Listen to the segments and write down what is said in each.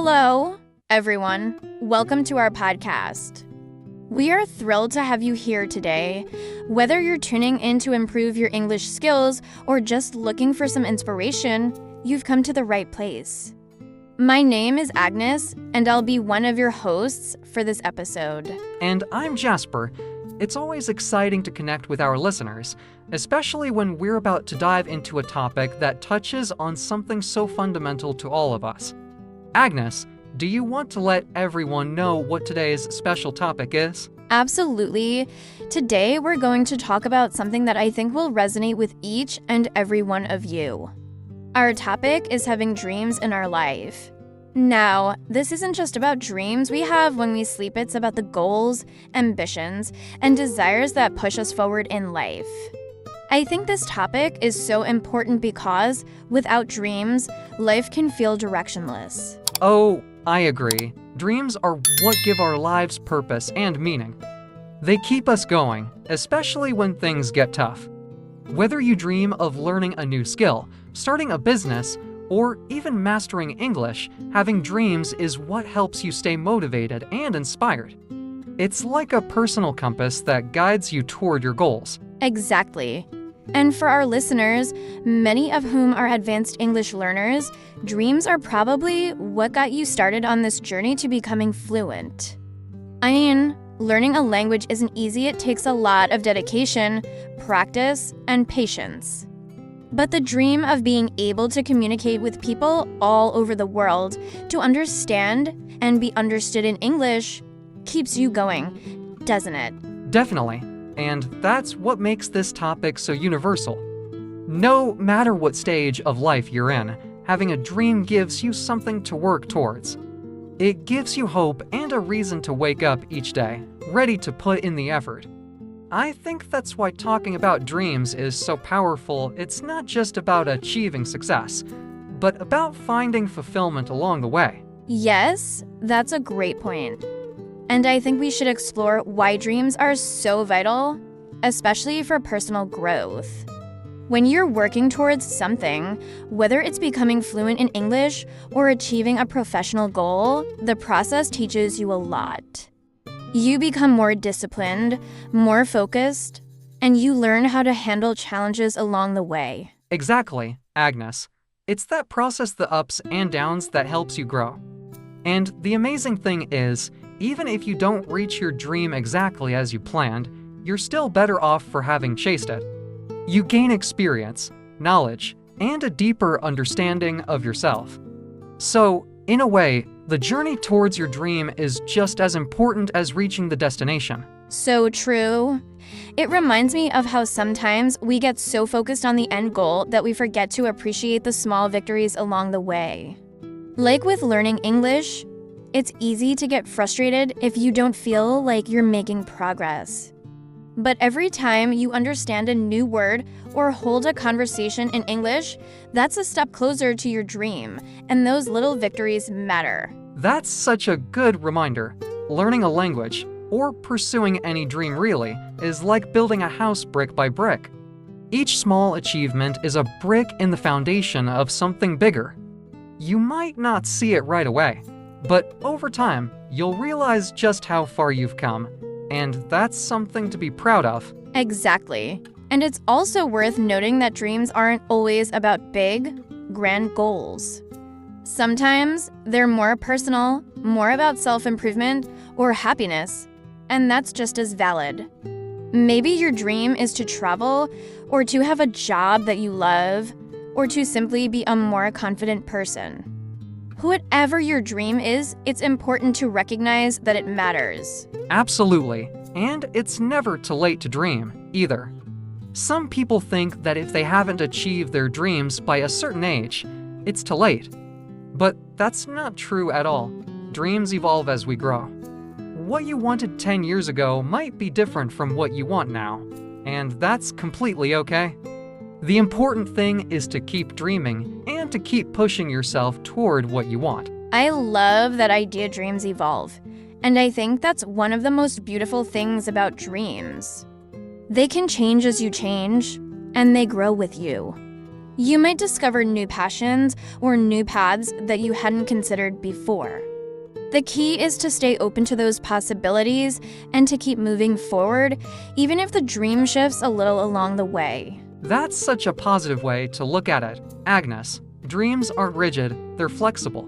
Hello, everyone. Welcome to our podcast. We are thrilled to have you here today. Whether you're tuning in to improve your English skills or just looking for some inspiration, you've come to the right place. My name is Agnes, and I'll be one of your hosts for this episode. And I'm Jasper. It's always exciting to connect with our listeners, especially when we're about to dive into a topic that touches on something so fundamental to all of us. Agnes, do you want to let everyone know what today's special topic is? Absolutely. Today, we're going to talk about something that I think will resonate with each and every one of you. Our topic is having dreams in our life. Now, this isn't just about dreams we have when we sleep, it's about the goals, ambitions, and desires that push us forward in life. I think this topic is so important because, without dreams, life can feel directionless. Oh, I agree. Dreams are what give our lives purpose and meaning. They keep us going, especially when things get tough. Whether you dream of learning a new skill, starting a business, or even mastering English, having dreams is what helps you stay motivated and inspired. It's like a personal compass that guides you toward your goals. Exactly. And for our listeners, many of whom are advanced English learners, dreams are probably what got you started on this journey to becoming fluent. I mean, learning a language isn't easy. It takes a lot of dedication, practice, and patience. But the dream of being able to communicate with people all over the world, to understand and be understood in English, keeps you going, doesn't it? Definitely. And that's what makes this topic so universal. No matter what stage of life you're in, having a dream gives you something to work towards. It gives you hope and a reason to wake up each day, ready to put in the effort. I think that's why talking about dreams is so powerful. It's not just about achieving success, but about finding fulfillment along the way. Yes, that's a great point. And I think we should explore why dreams are so vital, especially for personal growth. When you're working towards something, whether it's becoming fluent in English or achieving a professional goal, the process teaches you a lot. You become more disciplined, more focused, and you learn how to handle challenges along the way. Exactly, Agnes. It's that process, the ups and downs, that helps you grow. And the amazing thing is, even if you don't reach your dream exactly as you planned, you're still better off for having chased it. You gain experience, knowledge, and a deeper understanding of yourself. So, in a way, the journey towards your dream is just as important as reaching the destination. So true. It reminds me of how sometimes we get so focused on the end goal that we forget to appreciate the small victories along the way. Like with learning English, it's easy to get frustrated if you don't feel like you're making progress. But every time you understand a new word or hold a conversation in English, that's a step closer to your dream, and those little victories matter. That's such a good reminder. Learning a language, or pursuing any dream really, is like building a house brick by brick. Each small achievement is a brick in the foundation of something bigger. You might not see it right away, but over time, you'll realize just how far you've come, and that's something to be proud of. Exactly. And it's also worth noting that dreams aren't always about big, grand goals. Sometimes they're more personal, more about self-improvement or happiness, and that's just as valid. Maybe your dream is to travel, or to have a job that you love, or to simply be a more confident person. Whatever your dream is, it's important to recognize that it matters. Absolutely. And it's never too late to dream, either. Some people think that if they haven't achieved their dreams by a certain age, it's too late. But that's not true at all. Dreams evolve as we grow. What you wanted 10 years ago might be different from what you want now, and that's completely okay. The important thing is to keep dreaming and to keep pushing yourself toward what you want. I love that idea, dreams evolve. And I think that's one of the most beautiful things about dreams. They can change as you change, and they grow with you. You might discover new passions or new paths that you hadn't considered before. The key is to stay open to those possibilities and to keep moving forward, even if the dream shifts a little along the way. That's such a positive way to look at it, Agnes. Dreams aren't rigid, they're flexible.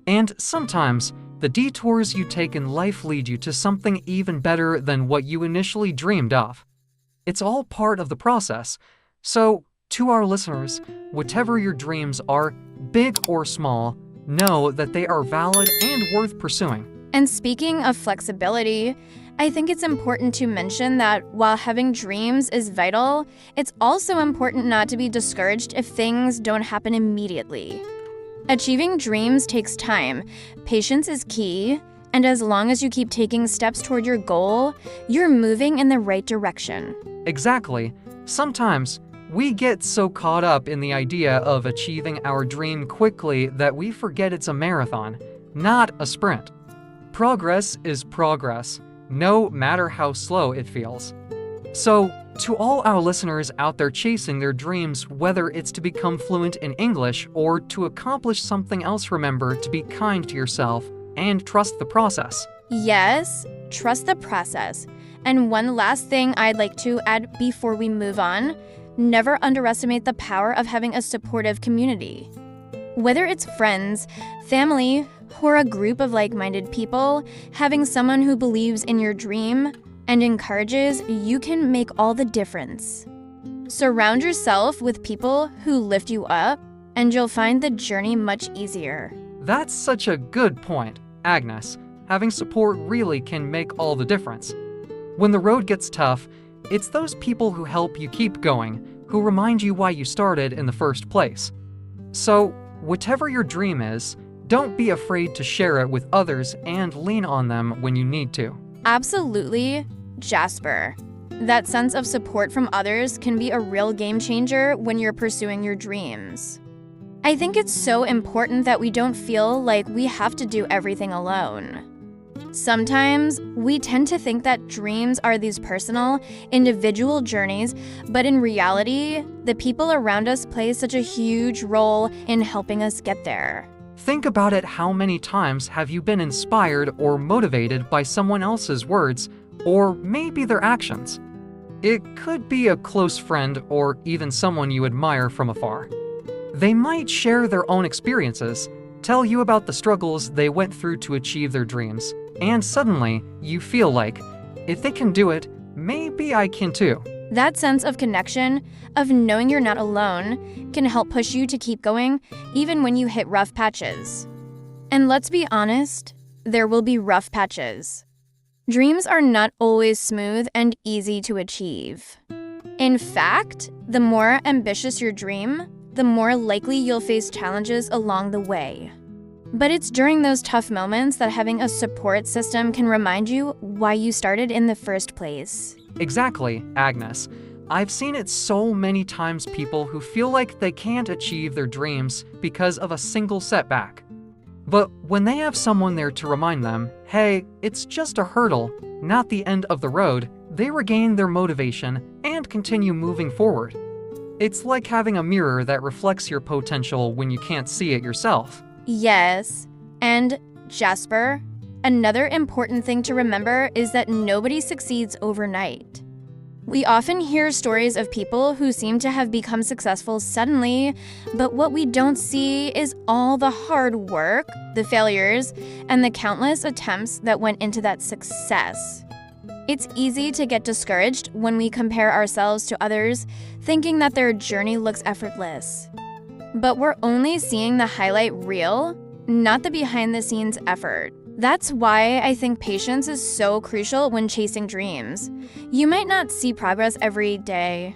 And sometimes, the detours you take in life lead you to something even better than what you initially dreamed of. It's all part of the process. So, to our listeners, whatever your dreams are, big or small, know that they are valid and worth pursuing. And speaking of flexibility, I think it's important to mention that while having dreams is vital, it's also important not to be discouraged if things don't happen immediately. Achieving dreams takes time, patience is key, and as long as you keep taking steps toward your goal, you're moving in the right direction. Exactly. Sometimes, we get so caught up in the idea of achieving our dream quickly that we forget it's a marathon, not a sprint. Progress is progress, no matter how slow it feels. So, to all our listeners out there chasing their dreams, whether it's to become fluent in English or to accomplish something else, remember to be kind to yourself and trust the process. Yes, trust the process. And one last thing I'd like to add before we move on, never underestimate the power of having a supportive community. Whether it's friends, family, or a group of like-minded people, having someone who believes in your dream and encourages you can make all the difference. Surround yourself with people who lift you up, and you'll find the journey much easier. That's such a good point, Agnes. Having support really can make all the difference. When the road gets tough, it's those people who help you keep going, who remind you why you started in the first place. So, whatever your dream is, don't be afraid to share it with others and lean on them when you need to. Absolutely, Jasper. That sense of support from others can be a real game changer when you're pursuing your dreams. I think it's so important that we don't feel like we have to do everything alone. Sometimes, we tend to think that dreams are these personal, individual journeys, but in reality, the people around us play such a huge role in helping us get there. Think about it. How many times have you been inspired or motivated by someone else's words, or maybe their actions? It could be a close friend or even someone you admire from afar. They might share their own experiences, tell you about the struggles they went through to achieve their dreams, and suddenly you feel like, if they can do it, maybe I can too. That sense of connection, of knowing you're not alone, can help push you to keep going even when you hit rough patches. And let's be honest, there will be rough patches. Dreams are not always smooth and easy to achieve. In fact, the more ambitious your dream, the more likely you'll face challenges along the way. But it's during those tough moments that having a support system can remind you why you started in the first place. Exactly, Agnes. I've seen it so many times, people who feel like they can't achieve their dreams because of a single setback. But when they have someone there to remind them, hey, it's just a hurdle, not the end of the road, they regain their motivation and continue moving forward. It's like having a mirror that reflects your potential when you can't see it yourself. Yes, and Jasper, another important thing to remember is that nobody succeeds overnight. We often hear stories of people who seem to have become successful suddenly, but what we don't see is all the hard work, the failures, and the countless attempts that went into that success. It's easy to get discouraged when we compare ourselves to others, thinking that their journey looks effortless. But we're only seeing the highlight reel, not the behind-the-scenes effort. That's why I think patience is so crucial when chasing dreams. You might not see progress every day.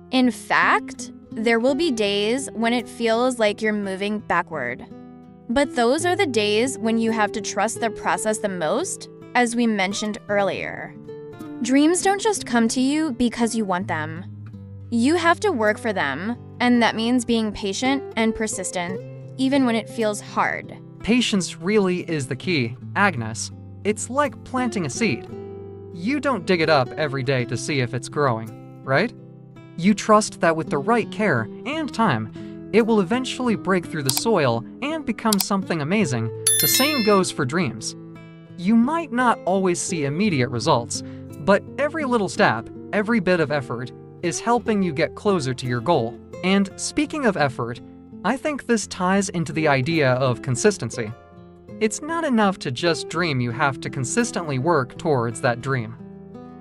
In fact, there will be days when it feels like you're moving backward. But those are the days when you have to trust the process the most, as we mentioned earlier. Dreams don't just come to you because you want them. You have to work for them, and that means being patient and persistent, even when it feels hard. Patience really is the key, Agnes. It's like planting a seed. You don't dig it up every day to see if it's growing, right? You trust that with the right care and time, It will eventually break through the soil and become something amazing. The same goes for dreams. You might not always see immediate results, but every little step, every bit of effort, is helping you get closer to your goal. And speaking of effort, I think this ties into the idea of consistency. It's not enough to just dream, you have to consistently work towards that dream.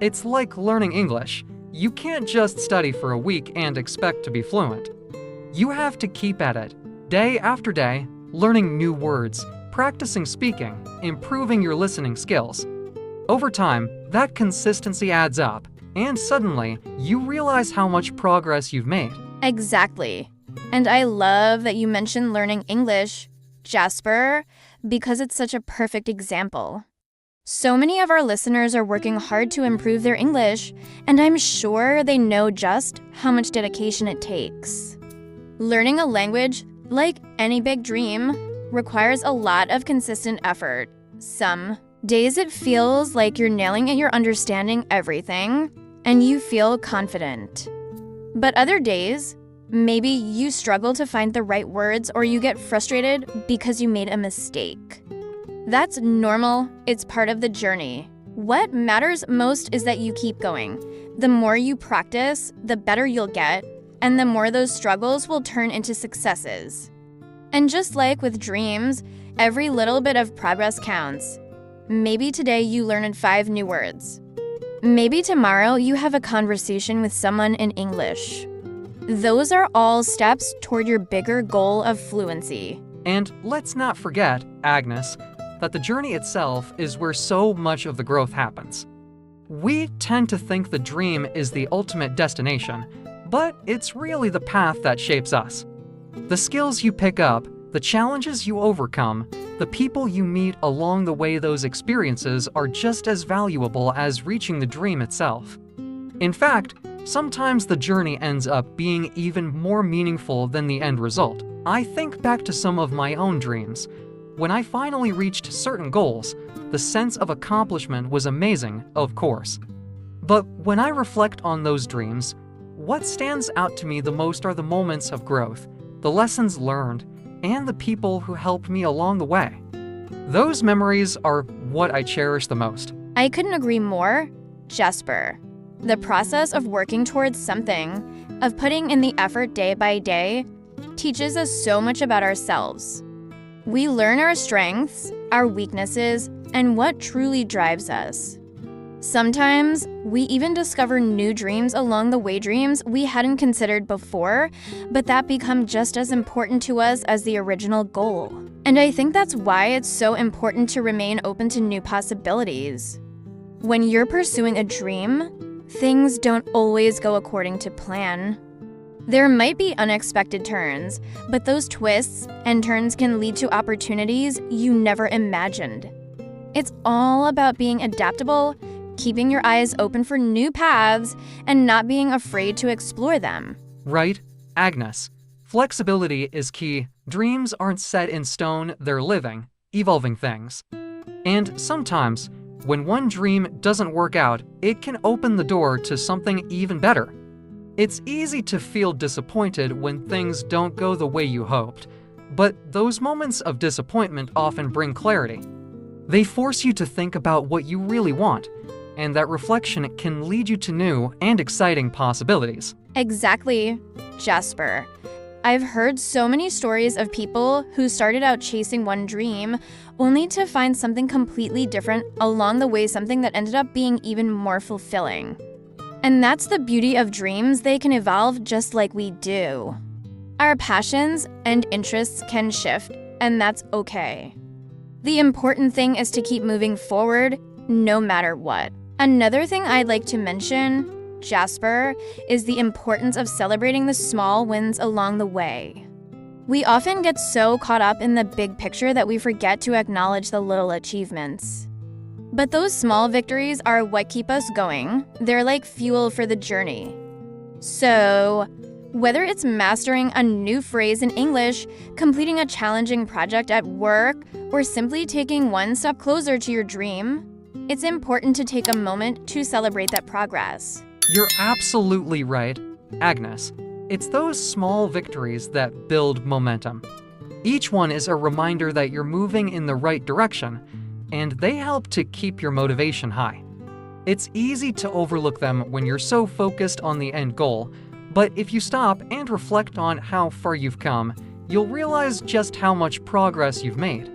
It's like learning English. You can't just study for a week and expect to be fluent. You have to keep at it, day after day, learning new words, practicing speaking, improving your listening skills. Over time, that consistency adds up, and suddenly, you realize how much progress you've made. Exactly. And I love that you mentioned learning English, Jasper, because it's such a perfect example. So many of our listeners are working hard to improve their English, and I'm sure they know just how much dedication it takes. Learning a language, like any big dream, requires a lot of consistent effort. Some days it feels like you're nailing it, you're understanding everything, and you feel confident. But other days, maybe you struggle to find the right words or you get frustrated because you made a mistake. That's normal, it's part of the journey. What matters most is that you keep going. The more you practice, the better you'll get, and the more those struggles will turn into successes. And just like with dreams, every little bit of progress counts. Maybe today you learned 5 new words. Maybe tomorrow you have a conversation with someone in English. Those are all steps toward your bigger goal of fluency. And let's not forget, Agnes, that the journey itself is where so much of the growth happens. We tend to think the dream is the ultimate destination, but it's really the path that shapes us. The skills you pick up, the challenges you overcome, the people you meet along the way, those experiences are just as valuable as reaching the dream itself. In fact, sometimes the journey ends up being even more meaningful than the end result. I think back to some of my own dreams. When I finally reached certain goals, the sense of accomplishment was amazing, of course. But when I reflect on those dreams, what stands out to me the most are the moments of growth, the lessons learned, and the people who helped me along the way. Those memories are what I cherish the most. I couldn't agree more, Jasper. The process of working towards something, of putting in the effort day by day, teaches us so much about ourselves. We learn our strengths, our weaknesses, and what truly drives us. Sometimes, we even discover new dreams along the way, dreams we hadn't considered before, but that become just as important to us as the original goal. And I think that's why it's so important to remain open to new possibilities. When you're pursuing a dream, things don't always go according to plan. There might be unexpected turns, but those twists and turns can lead to opportunities you never imagined. It's all about being adaptable, keeping your eyes open for new paths, and not being afraid to explore them. Right, Agnes. Flexibility is key. Dreams aren't set in stone, they're living, evolving things. And sometimes, when one dream doesn't work out, it can open the door to something even better. It's easy to feel disappointed when things don't go the way you hoped, but those moments of disappointment often bring clarity. They force you to think about what you really want, and that reflection can lead you to new and exciting possibilities. Exactly, Jasper. I've heard so many stories of people who started out chasing one dream only to find something completely different along the way, something that ended up being even more fulfilling. And that's the beauty of dreams, they can evolve just like we do. Our passions and interests can shift, and that's okay. The important thing is to keep moving forward, no matter what. Another thing I'd like to mention, Jasper, is the importance of celebrating the small wins along the way. We often get so caught up in the big picture that we forget to acknowledge the little achievements. But those small victories are what keep us going. They're like fuel for the journey. So, whether it's mastering a new phrase in English, completing a challenging project at work, or simply taking one step closer to your dream, it's important to take a moment to celebrate that progress. You're absolutely right, Agnes. It's those small victories that build momentum. Each one is a reminder that you're moving in the right direction, and they help to keep your motivation high. It's easy to overlook them when you're so focused on the end goal, but if you stop and reflect on how far you've come, you'll realize just how much progress you've made.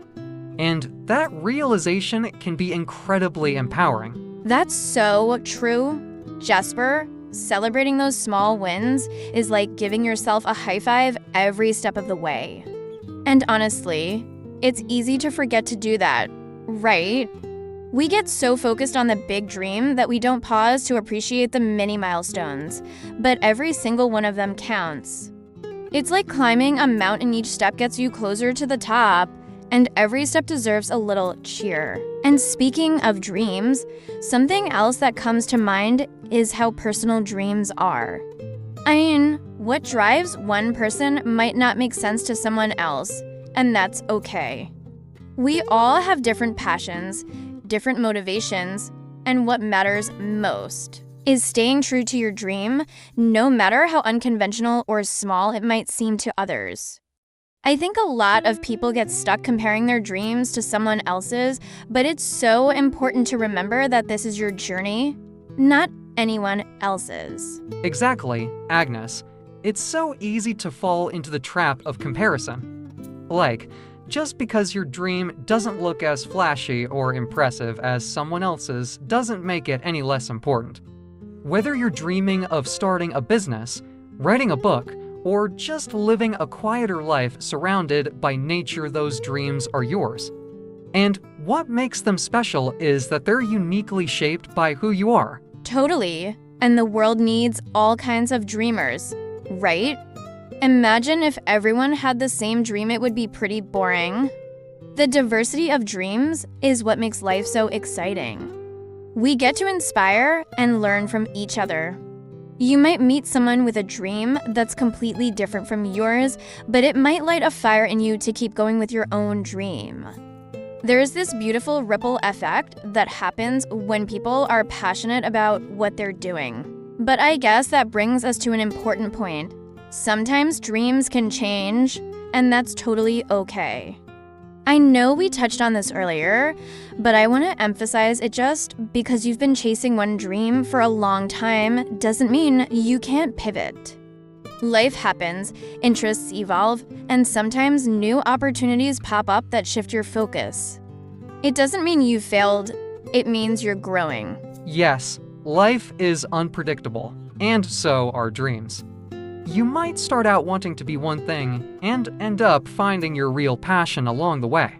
And that realization can be incredibly empowering. That's so true. Jasper, celebrating those small wins is like giving yourself a high five every step of the way. And honestly, it's easy to forget to do that, right? We get so focused on the big dream that we don't pause to appreciate the mini milestones, but every single one of them counts. It's like climbing a mountain. Each step gets you closer to the top, and every step deserves a little cheer. And speaking of dreams, something else that comes to mind is how personal dreams are. I mean, what drives one person might not make sense to someone else, and that's okay. We all have different passions, different motivations, and what matters most is staying true to your dream, no matter how unconventional or small it might seem to others. I think a lot of people get stuck comparing their dreams to someone else's, but it's so important to remember that this is your journey, not anyone else's. Exactly, Agnes. It's so easy to fall into the trap of comparison. Like, just because your dream doesn't look as flashy or impressive as someone else's doesn't make it any less important. Whether you're dreaming of starting a business, writing a book, or just living a quieter life surrounded by nature, those dreams are yours. And what makes them special is that they're uniquely shaped by who you are. Totally. And the world needs all kinds of dreamers, right? Imagine if everyone had the same dream, it would be pretty boring. The diversity of dreams is what makes life so exciting. We get to inspire and learn from each other. You might meet someone with a dream that's completely different from yours, but it might light a fire in you to keep going with your own dream. There's this beautiful ripple effect that happens when people are passionate about what they're doing. But I guess that brings us to an important point. Sometimes dreams can change, and that's totally okay. I know we touched on this earlier, but I want to emphasize it. Just because you've been chasing one dream for a long time doesn't mean you can't pivot. Life happens, interests evolve, and sometimes new opportunities pop up that shift your focus. It doesn't mean you failed, it means you're growing. Yes, life is unpredictable, and so are dreams. You might start out wanting to be one thing and end up finding your real passion along the way.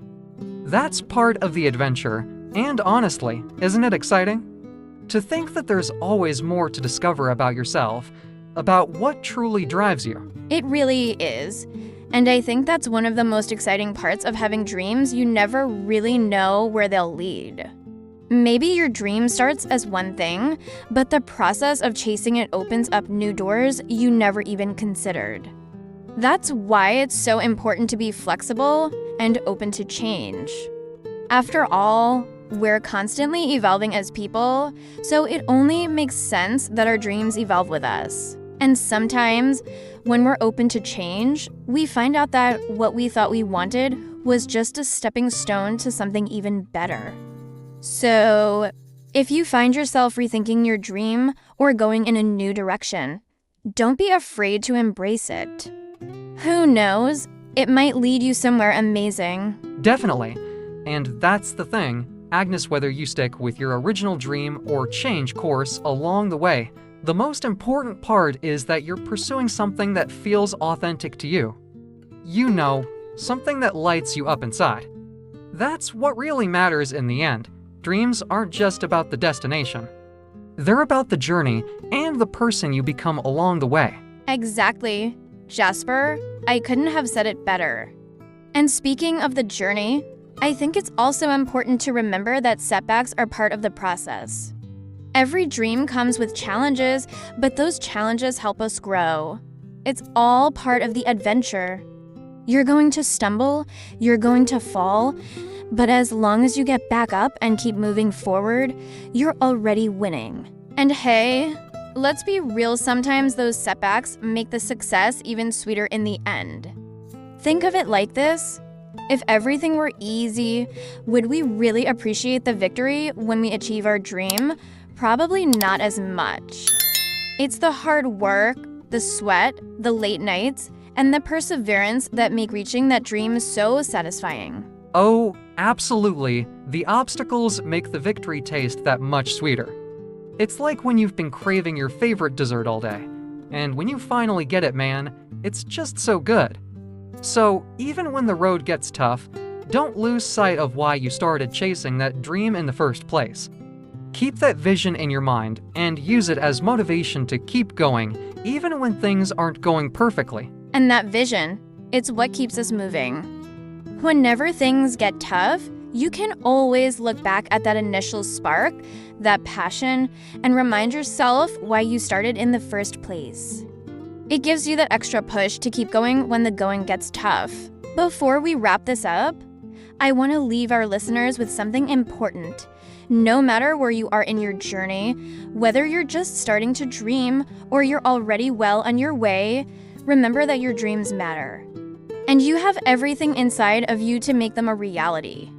That's part of the adventure, and honestly, isn't it exciting? To think that there's always more to discover about yourself, about what truly drives you. It really is. And I think that's one of the most exciting parts of having dreams. You never really know where they'll lead. Maybe your dream starts as one thing, but the process of chasing it opens up new doors you never even considered. That's why it's so important to be flexible and open to change. After all, we're constantly evolving as people, so it only makes sense that our dreams evolve with us. And sometimes, when we're open to change, we find out that what we thought we wanted was just a stepping stone to something even better. So, if you find yourself rethinking your dream or going in a new direction, don't be afraid to embrace it. Who knows? It might lead you somewhere amazing. Definitely. And that's the thing, Agnes, whether you stick with your original dream or change course along the way, the most important part is that you're pursuing something that feels authentic to you. You know, something that lights you up inside. That's what really matters in the end. Dreams aren't just about the destination. They're about the journey and the person you become along the way. Exactly. Jasper, I couldn't have said it better. And speaking of the journey, I think it's also important to remember that setbacks are part of the process. Every dream comes with challenges, but those challenges help us grow. It's all part of the adventure. You're going to stumble, you're going to fall, but as long as you get back up and keep moving forward, you're already winning. And hey, let's be real, sometimes those setbacks make the success even sweeter in the end. Think of it like this. If everything were easy, would we really appreciate the victory when we achieve our dream? Probably not as much. It's the hard work, the sweat, the late nights, and the perseverance that make reaching that dream so satisfying. Oh, absolutely. The obstacles make the victory taste that much sweeter. It's like when you've been craving your favorite dessert all day, and when you finally get it, man, it's just so good. So, even when the road gets tough, don't lose sight of why you started chasing that dream in the first place. Keep that vision in your mind and use it as motivation to keep going, even when things aren't going perfectly. And that vision, it's what keeps us moving. Whenever things get tough, you can always look back at that initial spark, that passion, and remind yourself why you started in the first place. It gives you that extra push to keep going when the going gets tough. Before we wrap this up, I want to leave our listeners with something important. No matter where you are in your journey, whether you're just starting to dream or you're already well on your way, remember that your dreams matter. And you have everything inside of you to make them a reality.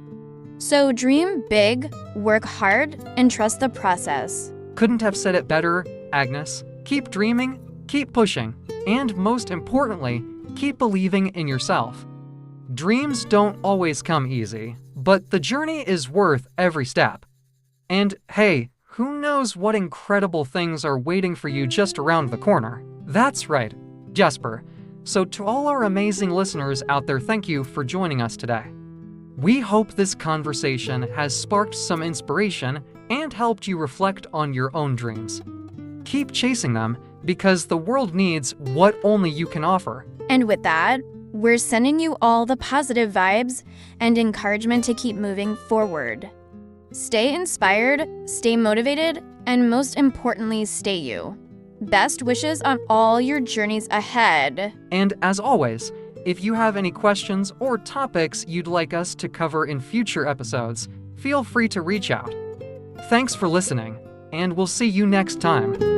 So dream big, work hard, and trust the process. Couldn't have said it better, Agnes. Keep dreaming, keep pushing, and most importantly, keep believing in yourself. Dreams don't always come easy, but the journey is worth every step. And hey, who knows what incredible things are waiting for you just around the corner? That's right, Jesper. So to all our amazing listeners out there, thank you for joining us today. We hope this conversation has sparked some inspiration and helped you reflect on your own dreams. Keep chasing them because the world needs what only you can offer. And with that, we're sending you all the positive vibes and encouragement to keep moving forward. Stay inspired, stay motivated, and most importantly, stay you. Best wishes on all your journeys ahead. And as always, if you have any questions or topics you'd like us to cover in future episodes, feel free to reach out. Thanks for listening, and we'll see you next time.